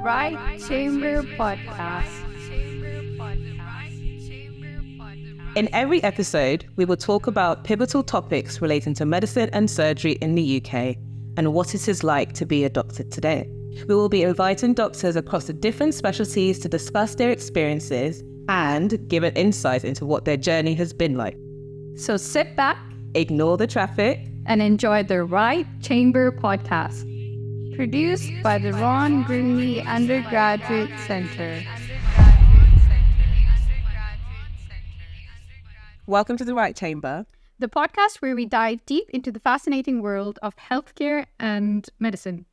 Right Chamber Podcast. In every episode, we will talk about pivotal topics relating to medicine and surgery in the UK and what it is like to be a doctor today. We will be inviting doctors across the different specialties to discuss their experiences and give an insight into what their journey has been like. So sit back, Ignore the traffic, and enjoy the Right Chamber Podcast. Produced by the Ron Grimley Undergraduate Center. Welcome to the Right Chamber. The podcast where we dive deep into the fascinating world of healthcare and medicine.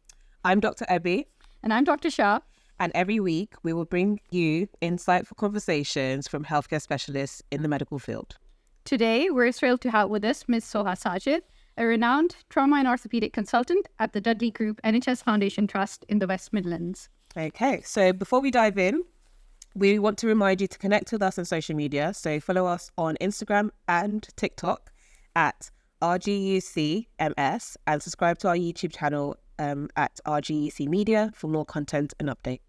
I'm Dr. Ebby. And I'm Dr. Shah. And every week, we will bring you insightful conversations from healthcare specialists in the medical field. Today, we're thrilled to have with us Ms. Soha Sajid, a renowned trauma and orthopedic consultant at the Dudley Group NHS Foundation Trust in the West Midlands. Okay, so before we dive in, we want to remind you to connect with us on social media. So follow us on Instagram and TikTok at RGUCMS and subscribe to our YouTube channel at RGUC Media for more content and updates.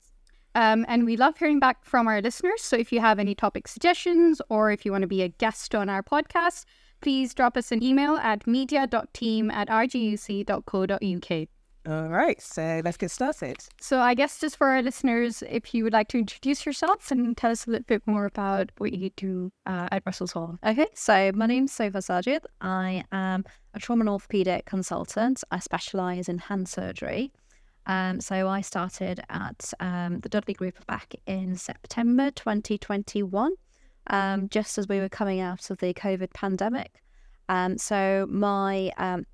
And we love hearing back from our listeners. So if you have any topic suggestions or if you want to be a guest on our podcast, please drop us an email at media.team@rguc.co.uk. All right, so let's get started. So I guess just for our listeners, if you would like to introduce yourselves and tell us a little bit more about what you do at Russell's Hall. Okay, so my name's Soha Sajid. I am a trauma and orthopedic consultant. I specialise in hand surgery. So I started at the Dudley Group back in September 2021, just as we were coming out of the COVID pandemic. So my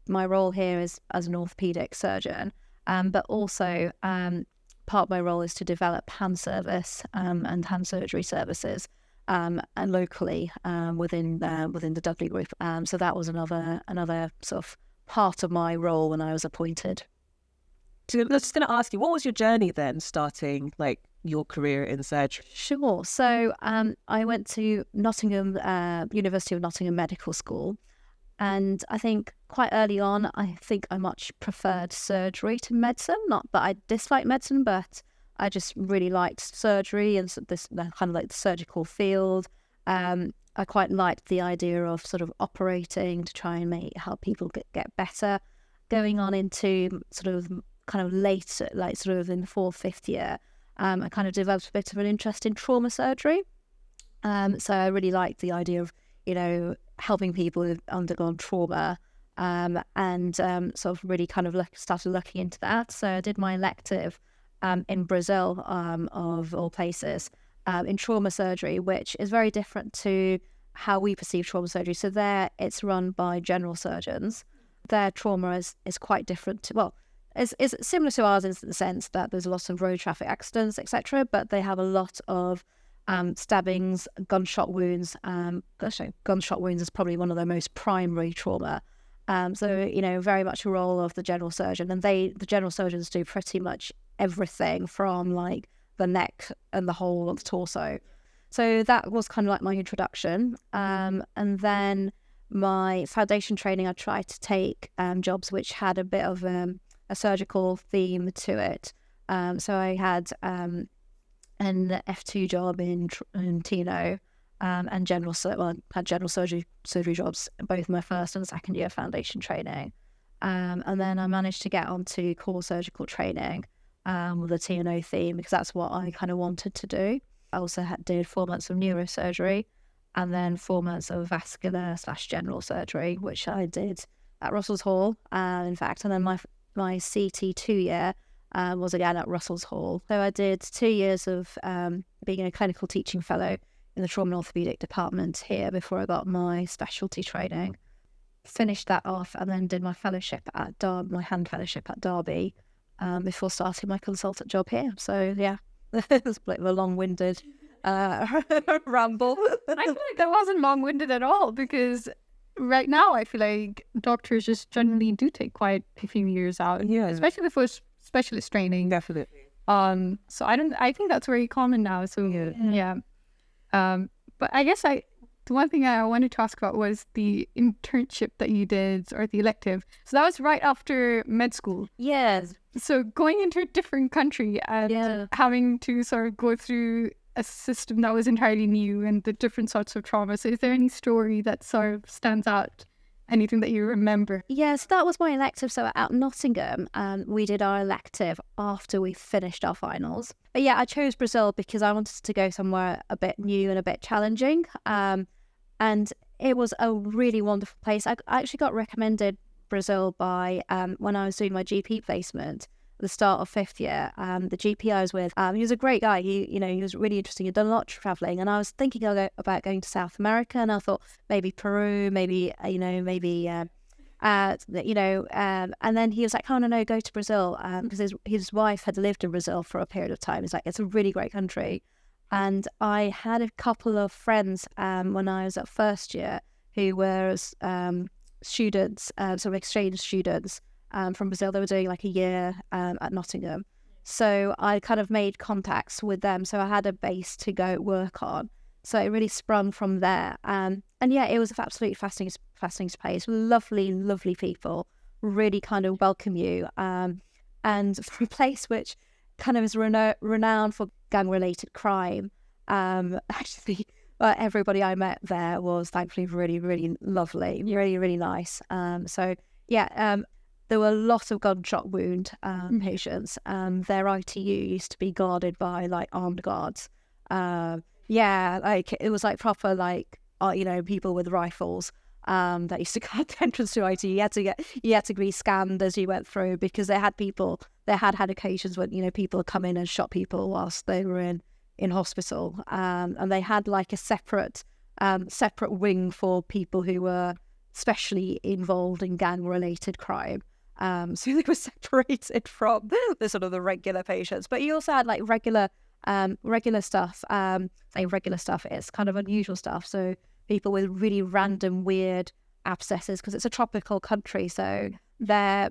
role here is as an orthopedic surgeon, but also part of my role is to develop hand service and hand surgery services and locally within the Dudley Group. So that was another sort of part of my role when I was appointed. So I was just going to ask you, what was your journey then, starting like your career in surgery? Sure. So I went to University of Nottingham Medical School. And I think quite early on, I think I much preferred surgery to medicine. Not that I disliked medicine, but I just really liked surgery and this kind of like the surgical field. I quite liked the idea of sort of operating to try and help people get better. Going on into sort of kind of late, like sort of in the 4th, 5th year, I kind of developed a bit of an interest in trauma surgery. So I really liked the idea of, helping people who've undergone trauma and sort of really kind of started looking into that. So I did my elective in Brazil, of all places, in trauma surgery, which is very different to how we perceive trauma surgery. So there it's run by general surgeons. Their trauma is quite different to, is similar to ours in the sense that there's lots of road traffic accidents, etc., but they have a lot of stabbings, gunshot wounds. Gunshot wounds is probably one of the most primary trauma. So, very much a role of the general surgeon. And the general surgeons do pretty much everything from like the neck and the whole of the torso. So that was kind of like my introduction. And then my foundation training, I tried to take jobs which had a bit of a surgical theme to it. So I had an F2 job in Tino and had general surgery jobs, both my first and second year foundation training. And then I managed to get onto core surgical training with a T&O theme because that's what I kind of wanted to do. I also did 4 months of neurosurgery and then 4 months of vascular/general surgery, which I did at Russell's Hall, in fact. And then my CT2 year was again at Russell's Hall. So I did 2 years of being a clinical teaching fellow in the trauma and orthopedic department here before I got my specialty training. Finished that off and then did my fellowship at my hand fellowship at Derby before starting my consultant job here. So yeah, it's a bit of a long-winded ramble. I feel like that wasn't long-winded at all because right now I feel like doctors just generally do take quite a few years out. Yeah. Especially before specialist training. Definitely. So I think that's very common now. So yeah. But I guess the one thing I wanted to ask about was the internship that you did, or the elective. So that was right after med school. Yes. So going into a different country and having to sort of go through a system that was entirely new and the different sorts of trauma. So is there any story that sort of stands out? Anything that you remember? Yes, that was my elective. So at Nottingham, we did our elective after we finished our finals. But yeah, I chose Brazil because I wanted to go somewhere a bit new and a bit challenging. And it was a really wonderful place. I actually got recommended Brazil by when I was doing my GP placement at the start of 5th year. The GP I was with, he was a great guy. He was really interesting. He'd done a lot of traveling, and I was thinking about going to South America, and I thought maybe Peru, maybe and then he was like, oh no, go to Brazil, because his wife had lived in Brazil for a period of time. He's like, it's a really great country. And I had a couple of friends when I was at 1st year who were students, sort of exchange students from Brazil. They were doing like a year at Nottingham. So I kind of made contacts with them. So I had a base to go work on. So it really sprung from there. And yeah, it was an absolutely fascinating place. Lovely, lovely people, really kind of welcome you. And for a place which kind of is renowned for gang-related crime, actually, everybody I met there was thankfully really, really lovely, really, really nice. So yeah, there were a lot of gunshot wound patients. Their ITU used to be guarded by like armed guards. Like it was like proper like people with rifles that used to guard the entrance to ITU. You had to be scanned as you went through, because they had occasions when people come in and shot people whilst they were in hospital, and they had like a separate wing for people who were especially involved in gang-related crime. So they were separated from the sort of the regular patients. But you also had like regular stuff. Regular stuff is kind of unusual stuff. So people with really random, weird abscesses, because it's a tropical country. So their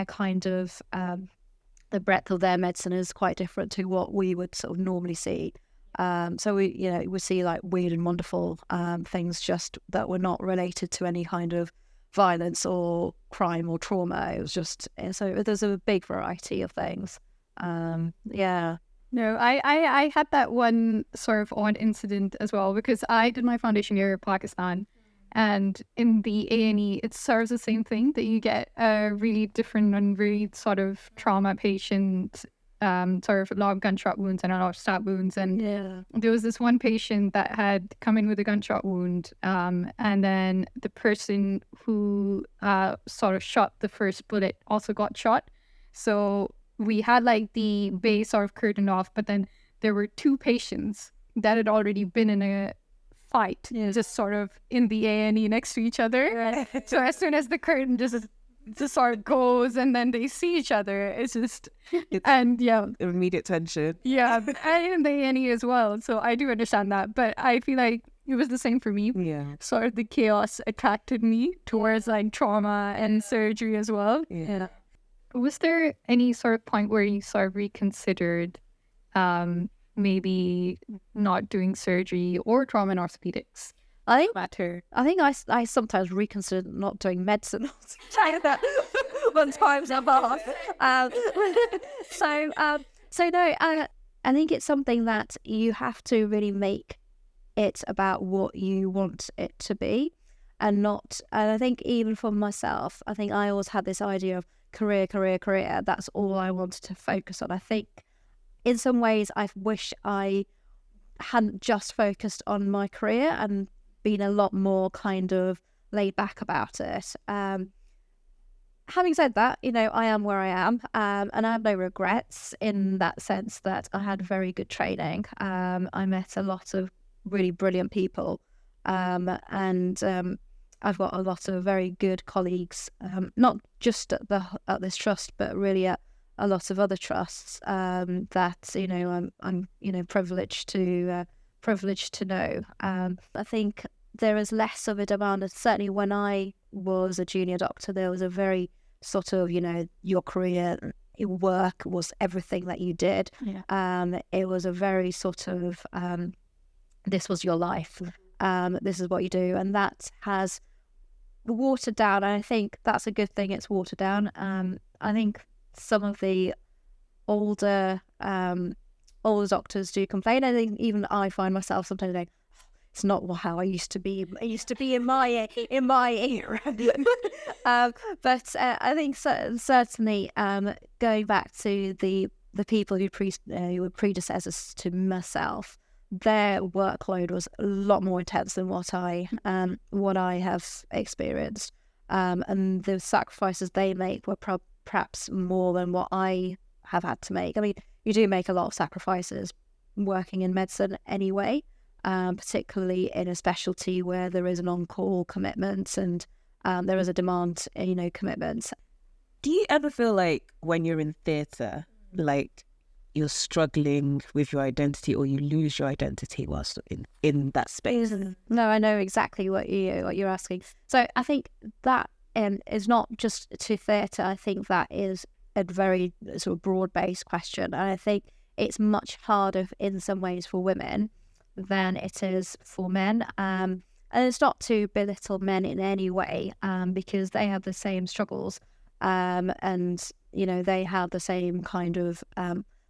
kind of the breadth of their medicine is quite different to what we would sort of normally see. So we see like weird and wonderful things just that were not related to any kind of violence or crime or trauma. It was just, so there's a big variety of things. No, I had that one sort of odd incident as well, because I did my foundation year in Pakistan, and in the A&E it serves the same thing, that you get a really different and really sort of trauma patient, sort of a lot of gunshot wounds and a lot of stab wounds. And there was this one patient that had come in with a gunshot wound, and then the person who sort of shot the first bullet also got shot. So we had like the base sort of curtained off, but then there were 2 patients that had already been in a fight, just sort of in the A&E next to each other. So as soon as the curtain just sort of goes and then they see each other, it's immediate tension. Yeah, but and in the A&E as well. So I do understand that, but I feel like it was the same for me. Yeah, sort of the chaos attracted me towards like trauma and surgery as well. Yeah. Was there any sort of point where you sort of reconsidered maybe not doing surgery or trauma and orthopedics? I think I sometimes reconsider not doing medicine. When times are hard. So no, I think it's something that you have to really make it about what you want it to be, and I think even for myself, I think I always had this idea of career. That's all I wanted to focus on. I think in some ways I wish I hadn't just focused on my career and been a lot more kind of laid back about it. Having said that, I am where I am, and I have no regrets in that sense that I had very good training. I met a lot of really brilliant people, and I've got a lot of very good colleagues, not just at this trust, but really at a lot of other trusts that I'm privileged to know. I think there is less of a demand, and certainly when I was a junior doctor, there was a very sort of your career, your work was everything that you did. It was a very sort of this was your life. this is what you do, and that has watered down. And I think that's a good thing. It's watered down. I think some of the older doctors do complain. I think even I find myself sometimes going, it's not how I used to be. I used to be in my era. But I think certainly going back to the people who were predecessors to myself, their workload was a lot more intense than what I have experienced, and the sacrifices they make were perhaps more than what I have had to make. I mean, you do make a lot of sacrifices working in medicine anyway, particularly in a specialty where there is an on-call commitment and there is a demand, commitment. Do you ever feel like when you're in theatre, like you're struggling with your identity, or you lose your identity whilst in that space? No, I know exactly what you're asking. So I think that is not just to theatre. I think that is a very sort of broad-based question, and I think it's much harder in some ways for women than it is for men. And it's not to belittle men in any way, because they have the same struggles, and they have the same kind of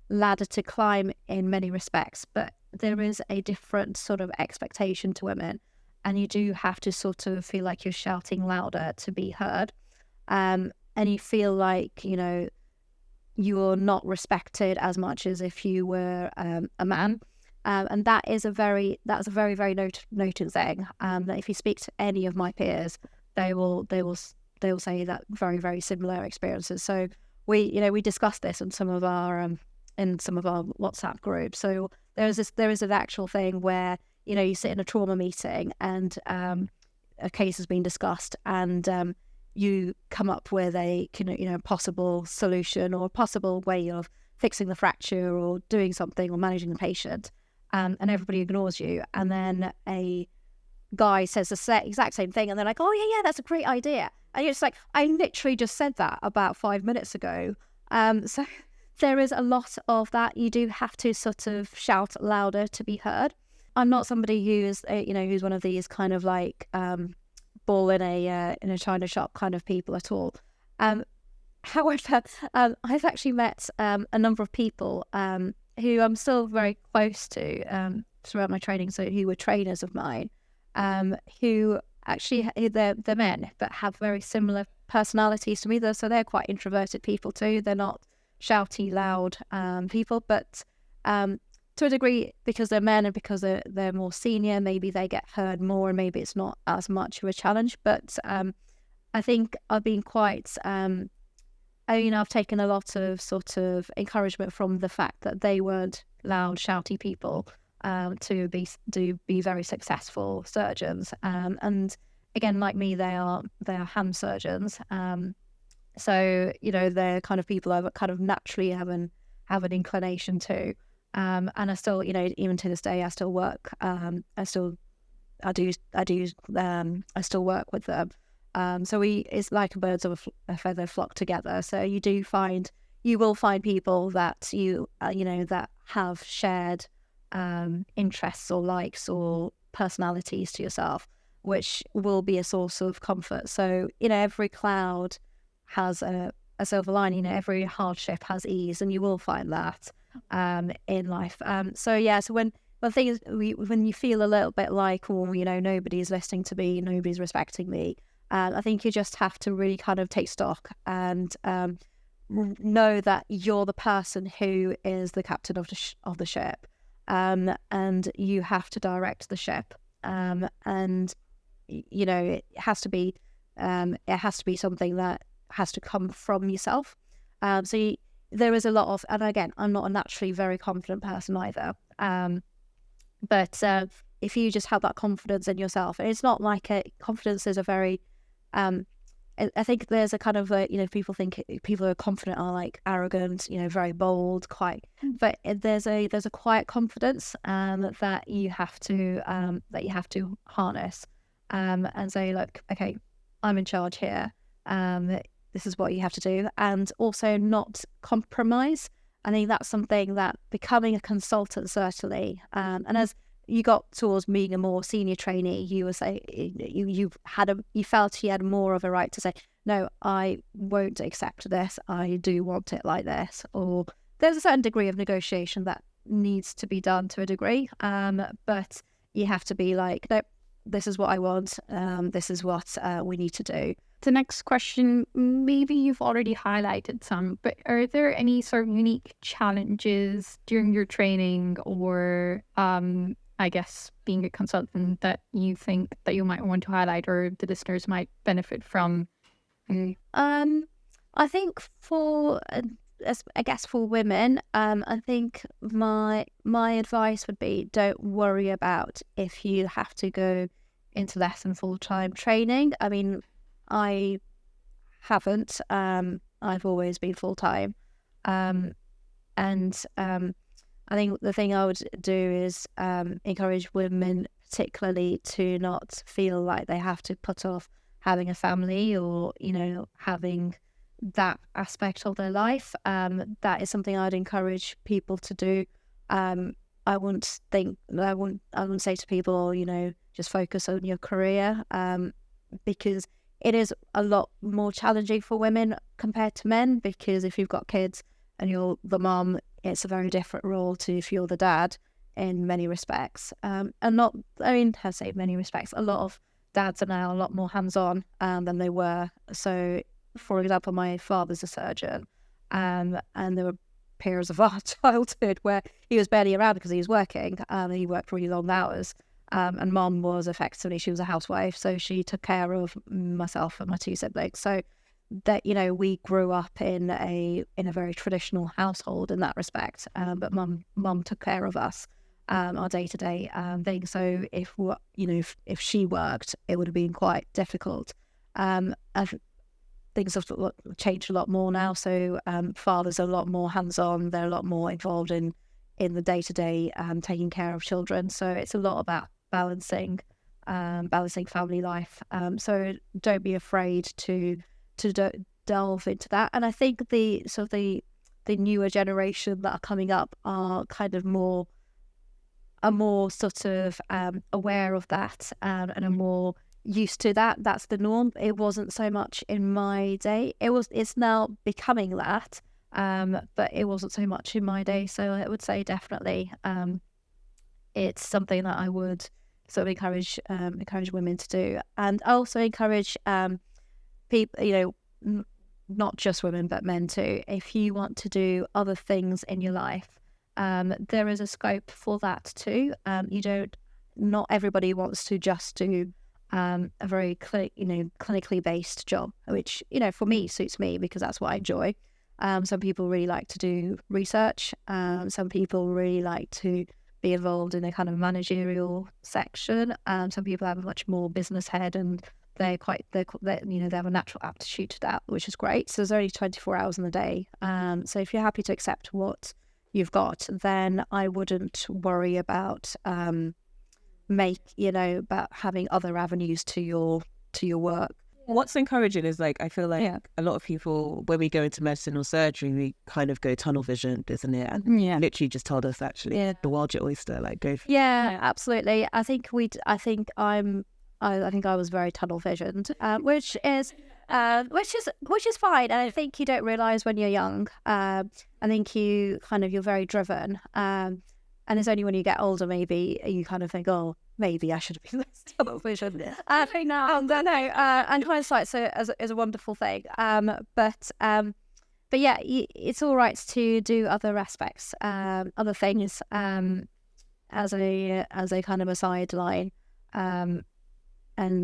ladder to climb in many respects, but there is a different sort of expectation to women, and you do have to sort of feel like you're shouting louder to be heard, and you feel like you're not respected as much as if you were a man, and that's a very very noted thing. That if you speak to any of my peers, they will say that very very similar experiences. So we discussed this in some of our WhatsApp groups. So there is an actual thing where you sit in a trauma meeting and a case has been discussed, and you come up with a possible solution or a possible way of fixing the fracture or doing something or managing the patient, and everybody ignores you, and then a guy says the exact same thing, and they're like, oh yeah, that's a great idea, and you're just like, I literally just said that about 5 minutes ago. So there is a lot of that. You do have to sort of shout louder to be heard. I'm not somebody who is, who's one of these kind of like bull in a china shop kind of people at all. However, I've actually met a number of people who I'm still very close to throughout my training. So who were trainers of mine, who actually they're men but have very similar personalities to me. So they're quite introverted people too. They're not shouty, loud people, but to a degree, because they're men and because they're more senior, maybe they get heard more, and maybe it's not as much of a challenge. But I think I've been quite, I've taken a lot of sort of encouragement from the fact that they weren't loud, shouty people to be very successful surgeons. And again, like me, they are hand surgeons. So they're kind of people I kind of naturally have an inclination to. And I still, even to this day, I still work. I still work with them. So it's like birds of a feather flock together. So you will find people that that have shared interests or likes or personalities to yourself, which will be a source of comfort. So every cloud has a silver lining. Every hardship has ease, and you will find that in life. So when things, when you feel a little bit like, nobody's listening to me, nobody's respecting me, I think you just have to really kind of take stock and know that you're the person who is the captain of the ship, and you have to direct the ship, and it has to be something that has to come from yourself. There is a lot of, and again, I'm not a naturally very confident person either. But if you just have that confidence in yourself, and it's not like confidence is a very, I think there's a kind of, people think people who are confident are like arrogant, very bold, quite, but there's a quiet confidence that you have to harness, and say, look, okay, I'm in charge here. This is what you have to do, and also not compromise. I think that's something that becoming a consultant, certainly, and as you got towards being a more senior trainee, you were say you felt you had more of a right to say, no, I won't accept this. I do want it like this. Or there's a certain degree of negotiation that needs to be done to a degree. But you have to be like, no, this is what I want. This is what we need to do. The next question, maybe you've already highlighted some, but are there any sort of unique challenges during your training or, I guess, being a consultant that you think that you might want to highlight or the listeners might benefit from? I think for women, I think my advice would be, don't worry about if you have to go into less than full-time training. I mean, I haven't. I've always been full-time. And I think the thing I would do is encourage women particularly to not feel like they have to put off having a family or, having that aspect of their life. That is something I'd encourage people to do. I wouldn't say to people, just focus on your career, because it is a lot more challenging for women compared to men, because if you've got kids and you're the mum, it's a very different role to if you're the dad in many respects. I say many respects, a lot of dads are now a lot more hands-on than they were. So, for example, my father's a surgeon, and there were periods of our childhood where he was barely around because he was working. He worked really long hours. And mum was effectively, she was a housewife, so she took care of myself and my two siblings. So that, we grew up in a very traditional household in that respect. But mum took care of us, our day-to-day thing. So if she worked, it would have been quite difficult. Things have changed a lot more now. So fathers are a lot more hands-on. They're a lot more involved in the day-to-day, taking care of children. So it's a lot about balancing family life. So don't be afraid to delve into that. And I think the newer generation that are coming up are kind of more sort of aware of that, and are more used to that. That's the norm. It wasn't so much in my day. It's now becoming that, but it wasn't so much in my day. So I would say definitely it's something that I would sort of encourage women to do. And I also encourage people, not just women but men too, if you want to do other things in your life, there is a scope for that too. Not everybody wants to just do a very clinically based job, which for me suits me because that's what I enjoy. Some people really like to do research. Some people really like to be involved in a kind of managerial section. Some people have a much more business head, and they have a natural aptitude to that, which is great. So there's only 24 hours in the day. So if you're happy to accept what you've got, then I wouldn't worry about about having other avenues to your work. What's encouraging is I feel like a lot of people, when we go into medicine or surgery, we kind of go tunnel vision, isn't it? And literally just told us actually, the world's your oyster, go for it. Yeah, absolutely. I think I was very tunnel visioned, which is fine. And I think you don't realise when you're young. I think you're very driven. And it's only when you get older, maybe you kind of think, oh, maybe I should have been less tunnel vision. I think now, and hindsight is a wonderful thing. But yeah, it's all right to do other aspects, other things, as a kind of a sideline, and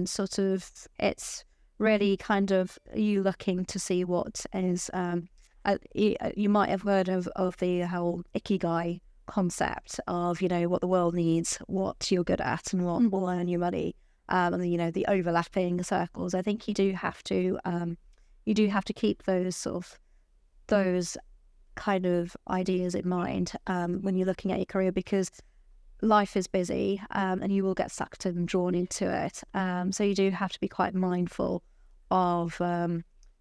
sort of it's really kind of you looking to see what is. You might have heard of the whole ikigai concept of what the world needs, what you're good at, and what will earn you money, and the overlapping circles. I think you do have to keep those kind of ideas in mind when you're looking at your career, because life is busy, and you will get sucked and drawn into it. So you do have to be quite mindful of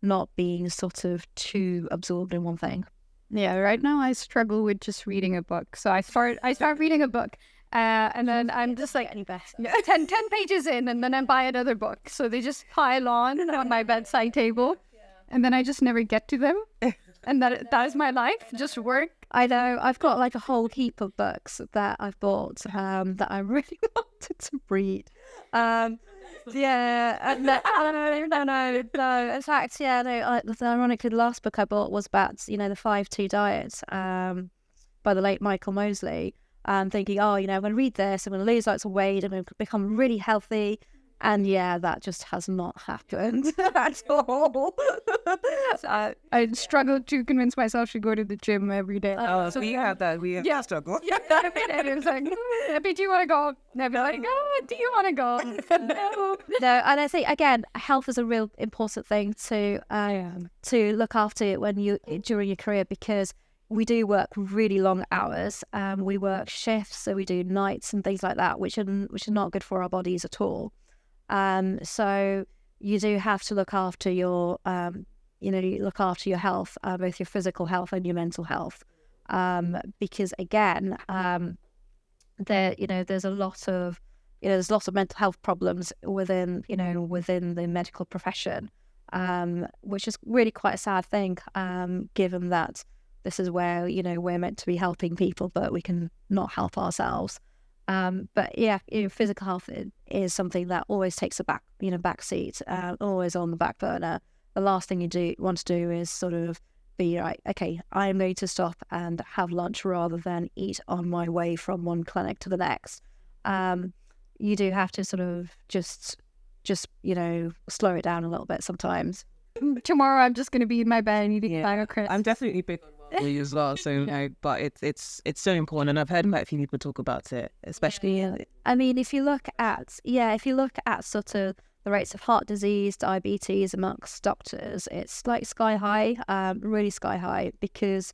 not being sort of too absorbed in one thing. Yeah, right now I struggle with just reading a book. So I start reading a book, And then I'm just like, Any better? 10 pages in, and then I buy another book. So they just pile on my bedside table, and then I just never get to them. And that is my life, just work. I know. I've got like a whole heap of books that I've bought that I really wanted to read. Yeah, no. In fact, yeah, no. Ironically, the last book I bought was about the 5-2 diet by the late Michael Mosley. And thinking, I'm going to read this. I'm going to lose lots of weight. I'm going to become really healthy. And yeah, that just has not happened at all. So I struggled to convince myself to go to the gym every day. So we have that. We have that struggle. Yeah, and it was like, Abby, do you want to go? And I'd be like, oh, do you want to go? No. No, and I think again, health is a real important thing to look after during your career, because we do work really long hours. We work shifts, so we do nights and things like that, which are not good for our bodies at all. So you do have to look after your, you look after your health, both your physical health and your mental health, because again, there's a lot of, there's lots of mental health problems within the medical profession, which is really quite a sad thing, given that this is where, we're meant to be helping people, but we can not help ourselves. But yeah, physical health is something that always takes a back seat, always on the back burner. The last thing you want to do is sort of be like, okay, I'm going to stop and have lunch rather than eat on my way from one clinic to the next. You do have to sort of just slow it down a little bit sometimes. Tomorrow I'm just going to be in my bed and eating a bag of crisps. I'm definitely big on well-being as well, so but it's so important, and I've heard quite a few people talk about it, especially. I mean, if you look at sort of the rates of heart disease, diabetes amongst doctors, it's like sky high, really sky high, because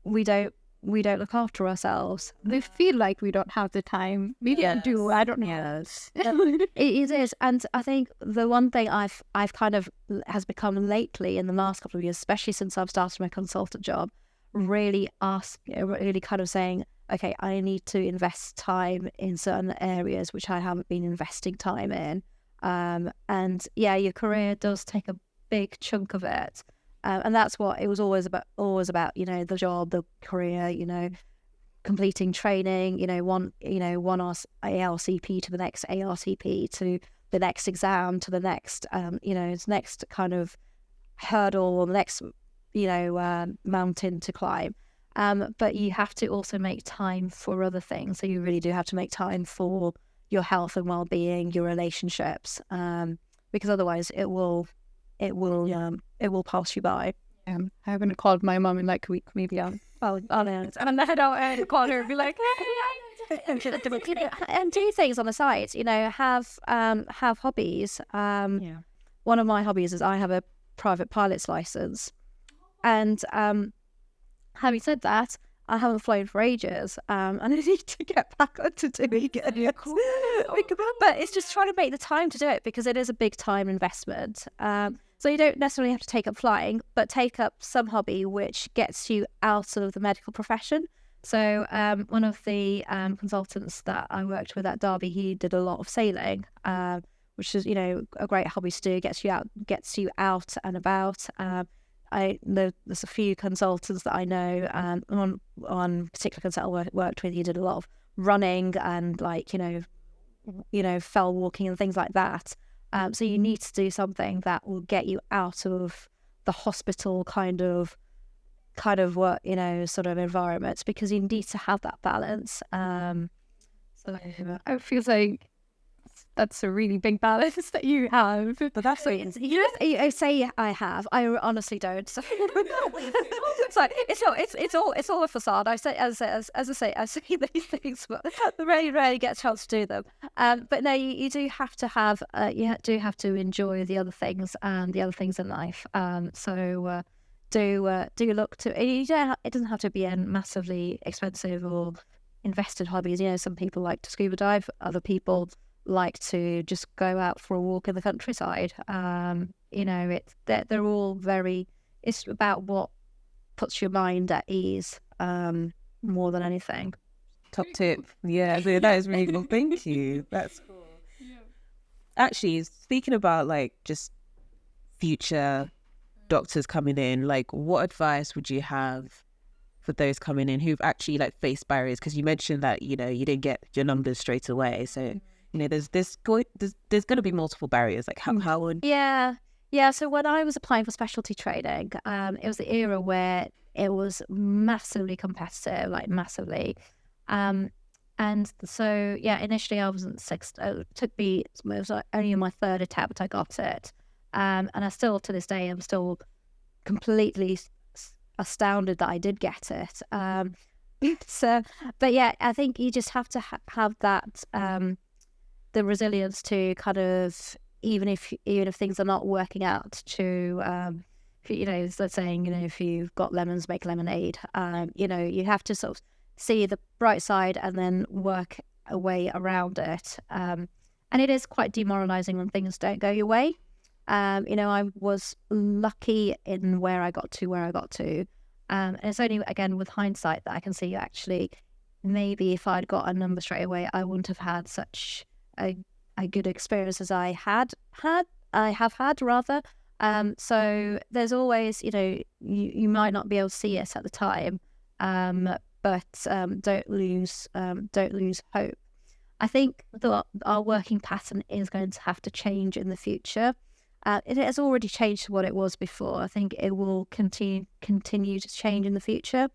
we don't look after ourselves. They feel like we don't have the time. Maybe I do. I don't know. Yes, it is. And I think the one thing I've kind of has become lately in the last couple of years, especially since I've started my consultant job, really kind of saying, okay, I need to invest time in certain areas which I haven't been investing time in. And yeah, your career does take a big chunk of it. And that's what it was always about, the job, the career, completing training, one ARCP to the next ARCP to the next exam to the next, next kind of hurdle or the next, mountain to climb. But you have to also make time for other things. So you really do have to make time for your health and well-being, your relationships, because otherwise it will pass you by. I haven't called my mom in like a week, maybe. And then I'd call her and be like, and do things on the side, have hobbies. One of my hobbies is I have a private pilot's license, and having said that, I haven't flown for ages, and I need to get back onto doing it. But it's just trying to make the time to do it, because it is a big time investment. So you don't necessarily have to take up flying, but take up some hobby which gets you out of the medical profession. So one of the consultants that I worked with at Derby, he did a lot of sailing, which is, a great hobby to do. Gets you out and about. There's a few consultants that I know. One particular consultant I worked with, he did a lot of running and fell walking and things like that. So you need to do something that will get you out of the hospital kind of work, sort of environment, because you need to have that balance. So it feels like that's a really big balance that you have. But that's what you say I have. I honestly don't. So it's all a facade. I say as I say these things, but I rarely get a chance to do them. But no, you do have to have do have to enjoy the other things and the other things in life. So do look to it. It doesn't have to be a massively expensive or invested hobbies. Some people like to scuba dive. Other people like to just go out for a walk in the countryside. They're all very. It's about what puts your mind at ease more than anything. top tip. Yeah, so that is really cool. Thank you. That's cool. Actually, speaking about like just future doctors coming in, like what advice would you have for those coming in who've actually like faced barriers? Because you mentioned that, you know, you didn't get your numbers straight away. So, you know, there's going to be multiple barriers. Like how would... Yeah. So when I was applying for specialty training, it was the era where it was massively competitive, like massively. And so, yeah, initially I wasn't sixth. It was like only in my third attempt I got it. And I still, to this day, I'm still completely astounded that I did get it. But yeah, I think you just have to have that, the resilience to kind of, even if things are not working out, to you know, it's like saying, you know, if you've got lemons, make lemonade. You know, you have to sort of see the bright side and then work a way around it. And it is quite demoralizing when things don't go your way. You know, I was lucky in where I got to. And it's only, again, with hindsight that I can see actually maybe if I'd got a number straight away, I wouldn't have had such a good experience as I have had rather. So there's always, you know, you might not be able to see it at the time, but don't lose hope. I think that our working pattern is going to have to change in the future. It has already changed to what it was before. I think it will continue to change in the future.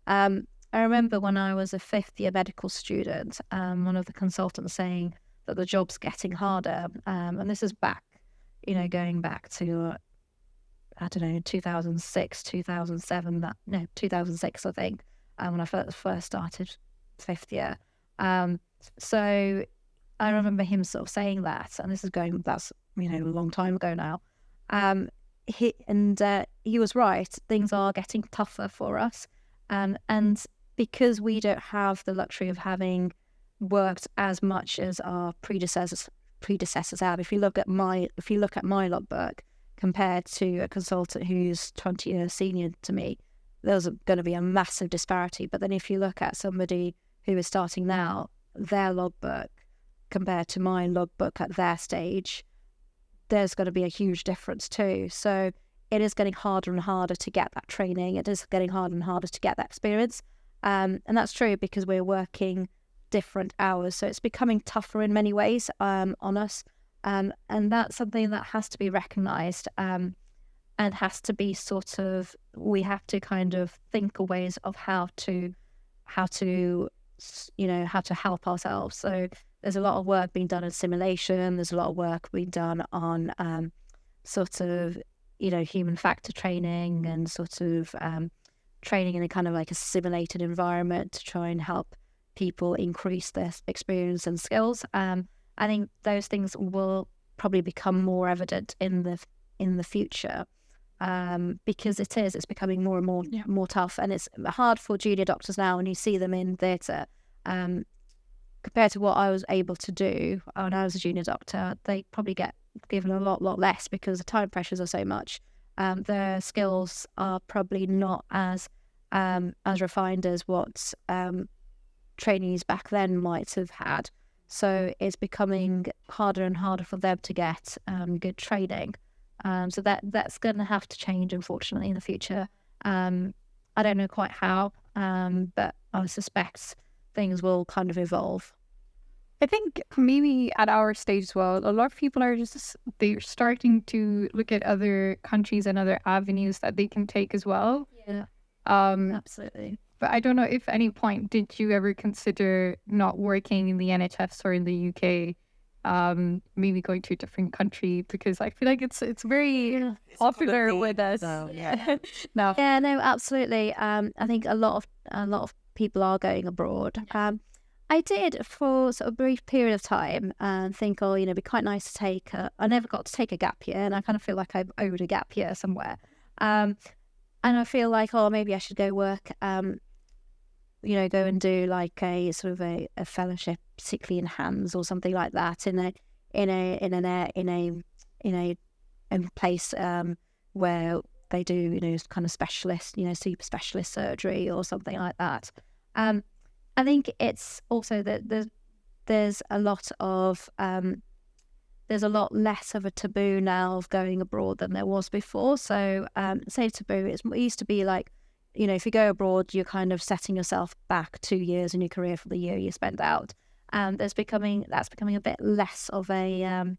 I remember when I was a fifth year medical student, one of the consultants saying that the job's getting harder. And this is back, you know, going back to, I don't know, 2006, 2007, 2006, I think, when I first started fifth year. So I remember him sort of saying that, and that's, you know, a long time ago now. He was right. Things are getting tougher for us. And because we don't have the luxury of having worked as much as our predecessors have. If you look at my logbook compared to a consultant who's 20 years senior to me, there's going to be a massive disparity. But then if you look at somebody who is starting now, their logbook compared to my logbook at their stage, there's going to be a huge difference too. So it is getting harder and harder to get that training. It is getting harder and harder to get that experience. And that's true because we're working different hours. So it's becoming tougher in many ways on us. And that's something that has to be recognised and has to be sort of, we have to kind of think of ways of how to help ourselves. So there's a lot of work being done in simulation. There's a lot of work being done on sort of, you know, human factor training and sort of training in a kind of like a simulated environment to try and help people increase their experience and skills. I think those things will probably become more evident in the future because it's becoming more and more tough, and it's hard for junior doctors now when you see them in theatre. Compared to what I was able to do when I was a junior doctor, they probably get given a lot less because the time pressures are so much. Their skills are probably not as refined as what trainees back then might have had. So it's becoming harder and harder for them to get good training. So that's going to have to change, unfortunately, in the future. I don't know quite how, but I suspect things will kind of evolve. I think maybe at our stage as well, a lot of people are they're starting to look at other countries and other avenues that they can take as well. Yeah, absolutely. But I don't know if at any point did you ever consider not working in the NHS or in the UK, maybe going to a different country, because I feel like it's very popular with us. So, yeah. No. Yeah, no, absolutely. I think a lot of people are going abroad. I did for sort of a brief period of time and think, oh, you know, it'd be quite nice to take I never got to take a gap year, and I kind of feel like I've owed a gap year somewhere. And I feel like, oh, maybe I should go work, you know, go and do like a sort of a fellowship, particularly in hands or something like that, in a place where they do, you know, kind of specialist, you know, super specialist surgery or something like that. I think it's also that there's a lot of there's a lot less of a taboo now of going abroad than there was before. So say taboo, it used to be like, if you go abroad, you're kind of setting yourself back 2 years in your career for the year you spend out. And that's becoming a bit less of an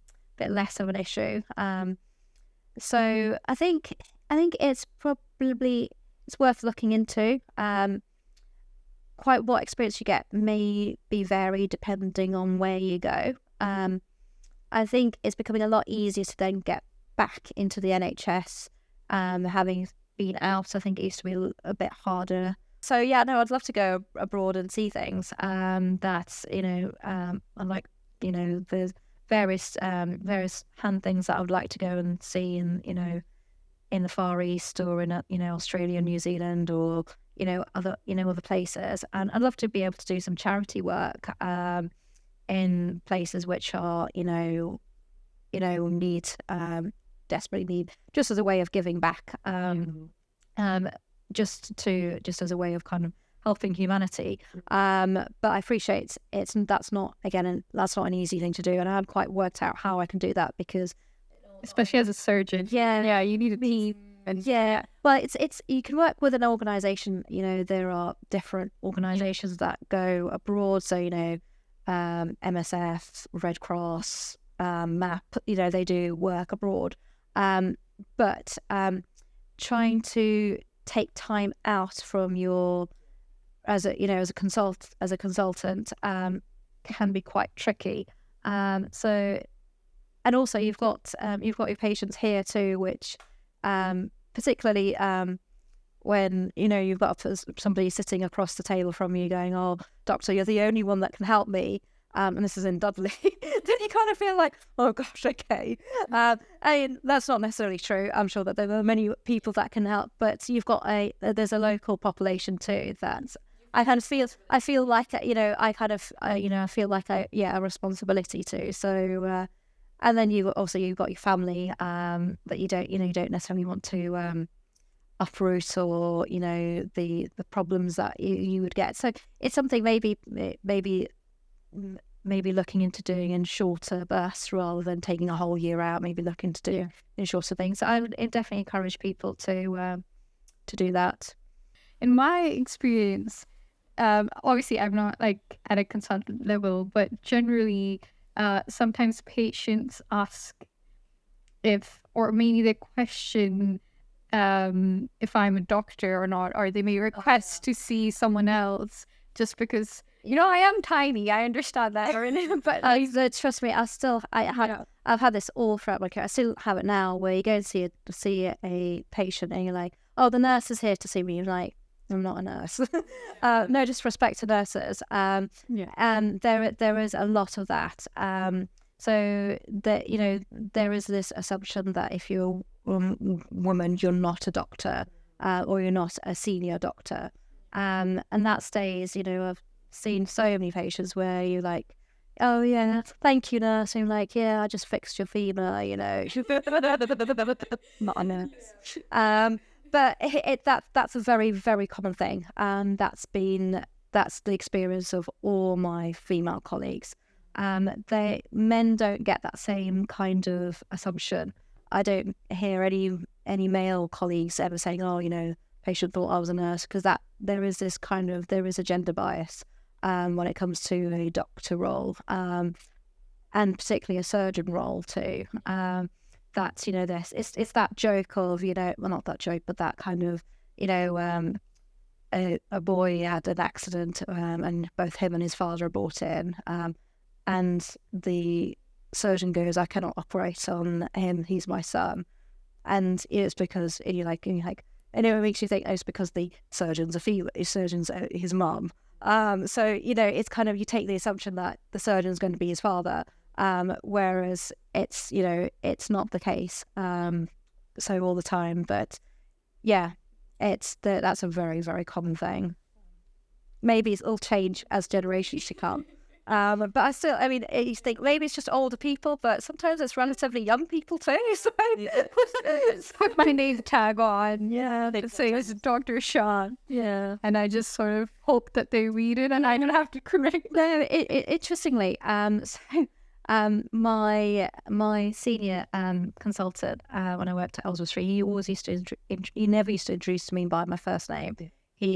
issue. So I think it's worth looking into. Quite what experience you get may be varied depending on where you go. I think it's becoming a lot easier to then get back into the NHS. Having been out, I think it used to be a bit harder. So yeah, no, I'd love to go abroad and see things. That's like there's various hand things that I would like to go and see in the Far East or in Australia, New Zealand, or other places. And I'd love to be able to do some charity work in places which are desperately need, just as a way of giving back, just as a way of kind of helping humanity. But I appreciate that's not an easy thing to do, and I haven't quite worked out how I can do that, because especially as a surgeon, you need to be. Yeah, well, it's you can work with an organisation. There are different organisations that go abroad. So MSF, Red Cross, MAP. They do work abroad. But trying to take time out from your as a consultant can be quite tricky. So, and also you've got your patients here too, which particularly when you've got somebody sitting across the table from you going, "Oh, doctor, you're the only one that can help me," and this is in Dudley, then you kind of feel like, "Oh gosh, okay." I mean, that's not necessarily true. I'm sure that there are many people that can help, but there's a local population too that I kind of feel like I feel like a responsibility to. So and then you've got your family that you don't necessarily want to uproot, or the problems that you would get. So it's something maybe looking into doing in shorter bursts rather than taking a whole year out. Maybe looking to do in shorter things. So I would definitely encourage people to do that. In my experience, obviously I'm not like at a consultant level, but generally sometimes patients ask or maybe they question if I'm a doctor or not, or they may request to see someone else just because I am tiny. I understand that, but trust me, I've had this all throughout my career. I still have it now, where you go and see a patient and you're like, "Oh, the nurse is here to see me." You're like, "I'm not a nurse." No disrespect to nurses. And there is a lot of that. So that there is this assumption that if you're a woman, you're not a doctor, or you're not a senior doctor, and that stays. I've seen so many patients where you're like, "Oh yeah, thank you, nurse." And I'm like, "Yeah, I just fixed your femur." Not a nurse. But that's a very, very common thing. That's the experience of all my female colleagues. Men don't get that same kind of assumption. I don't hear any male colleagues ever saying, "Oh, patient thought I was a nurse," because there is a gender bias when it comes to a doctor role, and particularly a surgeon role too. That's it's that joke of well, not that joke, but that kind of a boy had an accident, and both him and his father are brought in, and the surgeon goes, "I cannot operate on him, he's my son," and it's because you're like, and it makes you think, "Oh, it's because the surgeon's a female, surgeon's his mum." So it's kind of, you take the assumption that the surgeon's going to be his father, whereas it's not the case so all the time. But yeah, that's a very, very common thing. Maybe it'll change as generations to come. But I still, I mean, you think maybe it's just older people, but sometimes it's relatively young people too. So Put my name tag on. yeah, They say it's Dr. Sean. yeah. And I just sort of hope that they read it and I don't have to correct them. No, interestingly, my senior consultant when I worked at Ellsworth Street, he always used to he never used to introduce me by my first name.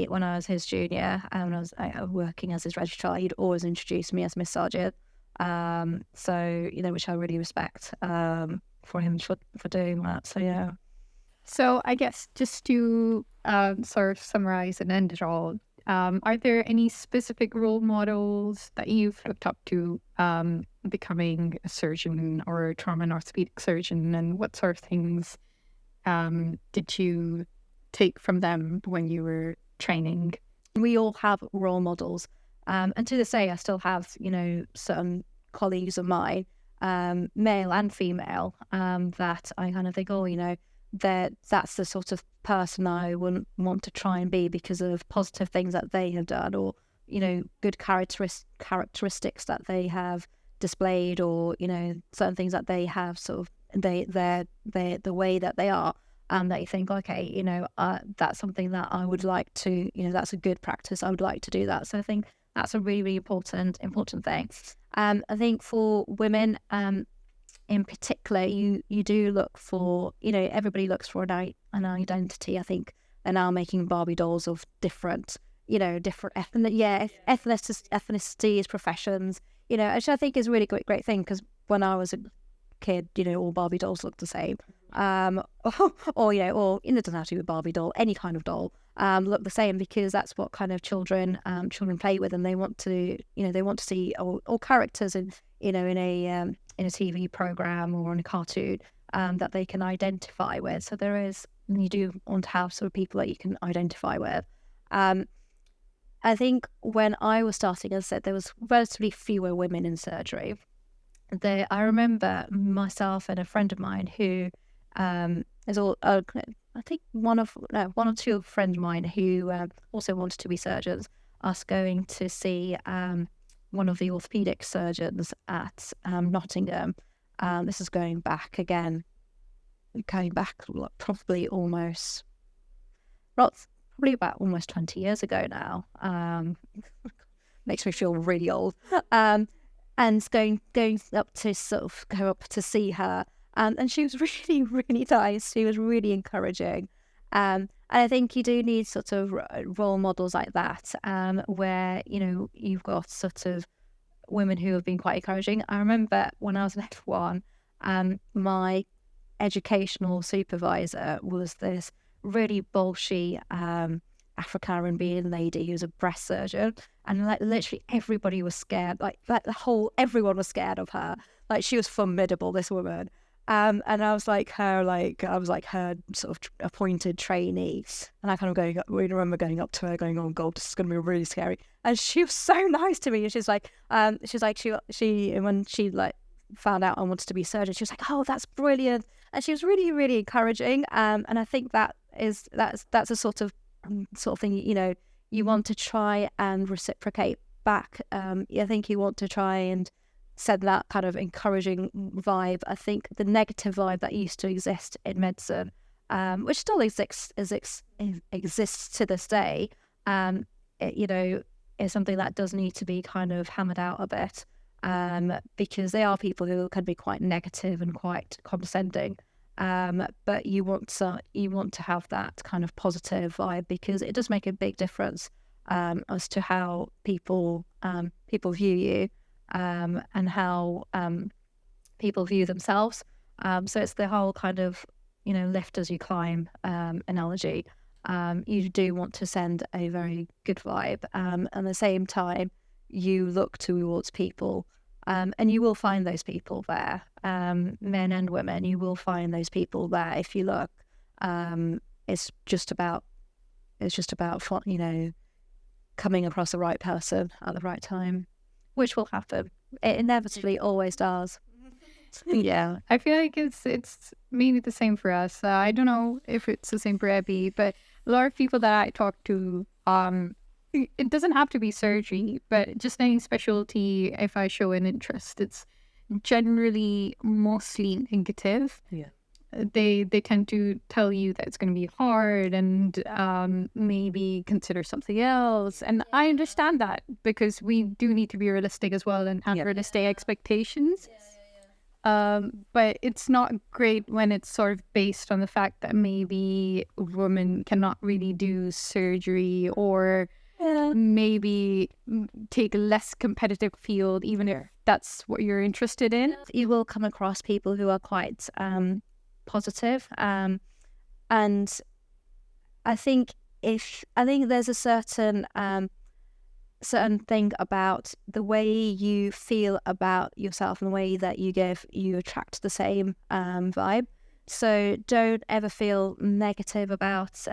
When I was his junior and I was working as his registrar, he'd always introduce me as Miss Sajid. So which I really respect for him for doing that. So yeah. So I guess just to sort of summarize and end it all, are there any specific role models that you've looked up to becoming a surgeon or a trauma and orthopedic surgeon, and what sort of things did you take from them when you were training? We all have role models, and to this day I still have certain colleagues of mine, male and female, that I kind of think, that's the sort of person I wouldn't want to try and be because of positive things that they have done, or good characteristics that they have displayed, or certain things that they have sort of the way that they are. That you think, okay, that's something that I would like to, that's a good practice. I would like to do that. So I think that's a really, really important thing. I think for women, in particular, you do look for, everybody looks for an identity. I think they're now making Barbie dolls of different ethnicities, professions, which I think is a really great thing, because when I was a kid, all Barbie dolls looked the same. Or it doesn't have to be a Barbie doll, any kind of doll look the same, because that's what kind of children play with, and they want to see all characters in a TV program or in a cartoon that they can identify with. So you do want to have sort of people that you can identify with. I think when I was starting, as I said, there was relatively fewer women in surgery. I remember myself and a friend of mine who is all I think one or two friends of mine who also wanted to be surgeons, us going to see one of the orthopedic surgeons at Nottingham. This is going back probably about almost 20 years ago now. Makes me feel really old. And going up to sort of go up to see her. And she was really, really nice. She was really encouraging. And I think you do need sort of role models like that, where, you've got sort of women who have been quite encouraging. I remember when I was in F1, my educational supervisor was this really bolshy Afro-Caribbean lady who was a breast surgeon, and literally everybody was scared. Everyone was scared of her. She was formidable, this woman. And I was her sort of appointed trainee, and I kind of remember going up to her, going, "Oh God, this is going to be really scary." And she was so nice to me. And she's like, when she found out I wanted to be a surgeon, she was like, "Oh, that's brilliant," and she was really, really encouraging. And I think that's a sort of thing, you want to try and reciprocate back. I think you want to try and send that kind of encouraging vibe. I think the negative vibe that used to exist in medicine, which still exists to this day, is something that does need to be kind of hammered out a bit, because they are people who can be quite negative and quite condescending. But you want to have that kind of positive vibe, because it does make a big difference as to how people view you, and how people view themselves. So it's the whole kind of lift as you climb analogy. You do want to send a very good vibe, and at the same time you look towards people, and you will find those people there, men and women. You will find those people there if you look. It's just about coming across the right person at the right time, which will happen. It inevitably always does. Yeah, I feel like it's mainly the same for us. I don't know if it's the same for Abby, but a lot of people that I talk to, it doesn't have to be surgery, but just any specialty, if I show an interest, it's generally mostly negative. Yeah. They tend to tell you that it's going to be hard and maybe consider something else. And I understand that, because we do need to be realistic as well and have realistic expectations. But it's not great when it's sort of based on the fact that maybe women cannot really do surgery, or maybe take a less competitive field, even if that's what you're interested in. You will come across people who are quite positive, and I think there's a certain thing about the way you feel about yourself and the way that you attract the same vibe. So don't ever feel negative about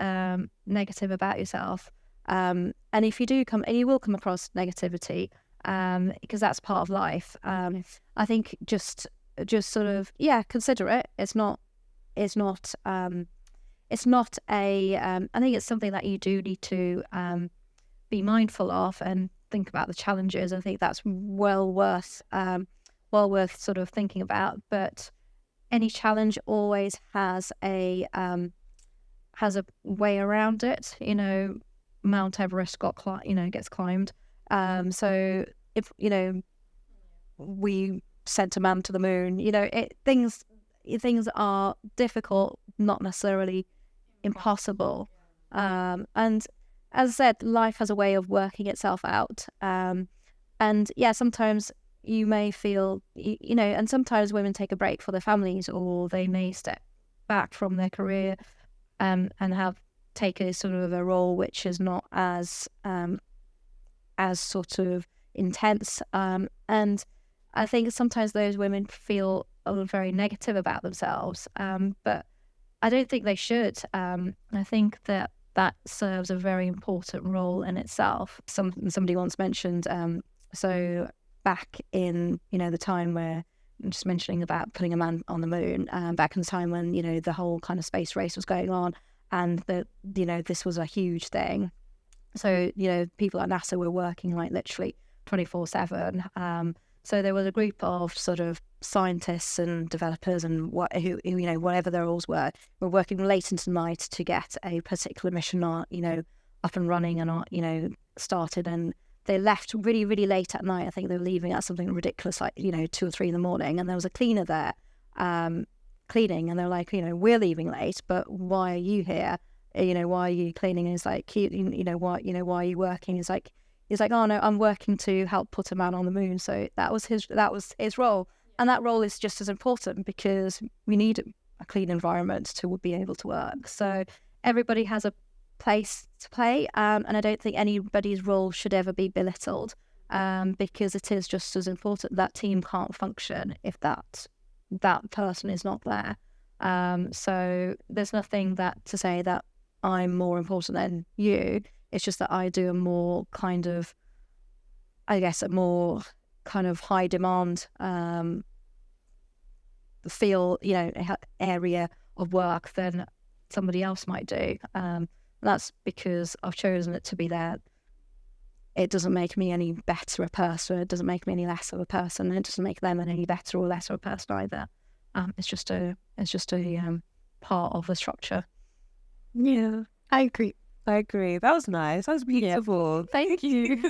yourself. And if you do and you will come across negativity, because that's part of life. I think just sort of consider it. It's not a. I think it's something that you do need to be mindful of and think about the challenges. I think that's well worth sort of thinking about. But any challenge always has a way around it. You know, Mount Everest gets climbed. So if we sent a man to the moon, things are difficult, not necessarily impossible. And as I said, life has a way of working itself out. And sometimes you may feel, and sometimes women take a break for their families, or they may step back from their career and take a sort of a role which is not as sort of intense. And I think sometimes those women feel very negative about themselves, but I don't think they should. I think that serves a very important role in itself. Somebody once mentioned, so back in the time where I'm just mentioning about putting a man on the moon, back in the time when the whole kind of space race was going on, and this was a huge thing. So people at NASA were working like literally 24/7. So there was a group of sort of scientists and developers and whatever their roles were working late into the night to get a particular mission up and running and started. And they left really, really late at night. I think they were leaving at something ridiculous like 2 or 3 in the morning. And there was a cleaner there cleaning, and they're like, we're leaving late, but why are you here? Why are you cleaning? And it's like, why are you working? He's like, oh no, I'm working to help put a man on the moon. So that was his role. And that role is just as important, because we need a clean environment to be able to work. So everybody has a place to play. And I don't think anybody's role should ever be belittled, because it is just as important. That team can't function if that person is not there. So there's nothing to say that I'm more important than you. It's just that I do a more kind of high demand area of work than somebody else might do. That's because I've chosen it to be there. It doesn't make me any better a person. It doesn't make me any less of a person. It doesn't make them any better or less of a person either. It's just a part of the structure. Yeah, I agree. That was nice. That was beautiful. Yeah. Thank you.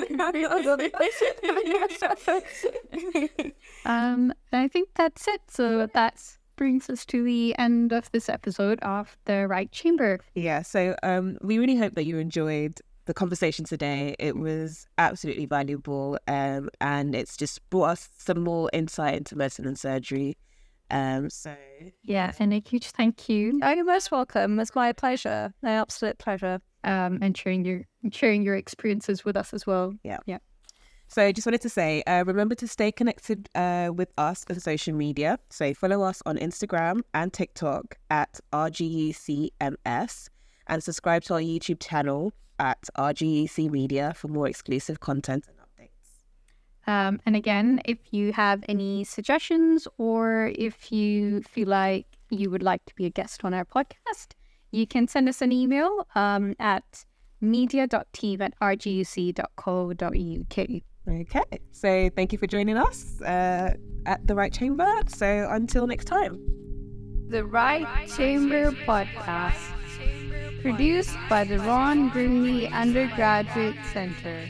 I think that's it. So that brings us to the end of this episode of The Right Chamber. Yeah, so we really hope that you enjoyed the conversation today. It was absolutely valuable, and it's just brought us some more insight into medicine and surgery. And a huge thank you. Oh, you're most welcome. It's my pleasure. My absolute pleasure. And sharing your experiences with us as well. Yeah. So I just wanted to say, remember to stay connected with us on social media. So follow us on Instagram and TikTok at RGECMS, and subscribe to our YouTube channel at RGEC Media for more exclusive content and updates. And again, if you have any suggestions, or if you feel like you would like to be a guest on our podcast, you can send us an email at media.team@rguc.co.uk. Okay, so thank you for joining us at The Right Chamber. So until next time. The Right Chamber Podcast, produced by the Ron Grimley Undergraduate Center.